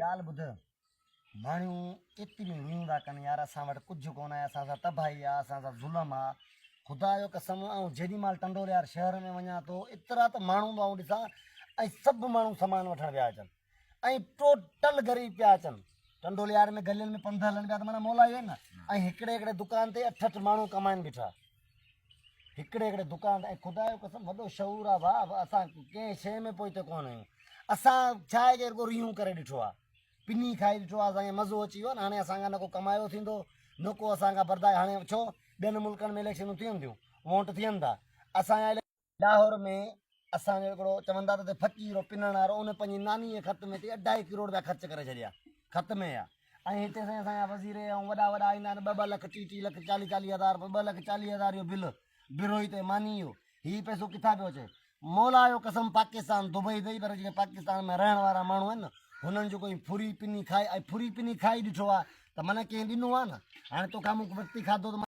ॻाल्हि ॿुध माण्हू एतिरियूं वियूं था कनि यार असां वटि कुझु कोन आहे असां सां तबाही आहे असां सां ज़ुल्म आहे ख़ुदा जो कसम ऐं जेॾीमहिल टंडोल यार शहर में वञा थो एतिरा त माण्हू मां ॾिसां ऐं सभु माण्हू सामान वठणु पिया अचनि ऐं टोटल ग़रीब पिया अचनि टंडोल यार में गलियुनि में पंध हलनि पिया त माना मौला इहो न ऐं हिकिड़े हिकिड़े दुकान ते 8 माण्हू कमाइनि बीठा हिकिड़े हिकिड़े दुकान ऐं ख़ुदा जो कसम वॾो शऊर आहे भाउ असां कंहिं शइ में पोइ हिते कोन आहियूं असां छा आहे की रुॻो रियूं करे ॾिठो आहे पिनी खाई ॾिठो आहे असांखे मज़ो अची वियो न हाणे असांखां न को कमायो थींदो न को असांखां बर्दाश्त हाणे छो ॿियनि मुल्कनि में इलेक्शनूं थियनि थियूं वोट थियनि था असांजा लाहौर में असांजो हिकिड़ो चवंदा त फ़क़ीर पिनण वारो उन पंहिंजी नानीअ ख़त में ते 2.5 करोड़ रुपया ख़र्च करे छॾिया ख़त में आहे ऐं हिते साईं असांजा वज़ीर ऐं वॾा वॾा ईंदा आहिनि 2-2 लख 30 लख 40 हज़ार 2,40,000 जो बिल बिरोई ते मानी इहो हीउ पैसो किथां पियो अचे मौला जो कसम पाकिस्तान दुबई अथई पर जेके पाकिस्तान में रहण वारा माण्हू आहिनि न हुननि जो कोई फुरी पिनी खाए ऐं फुरी पिनी खाई ॾिठो आहे त माना कंहिं ॾिनो आहे न हाणे तोखां मूंखे वरिती खाधो त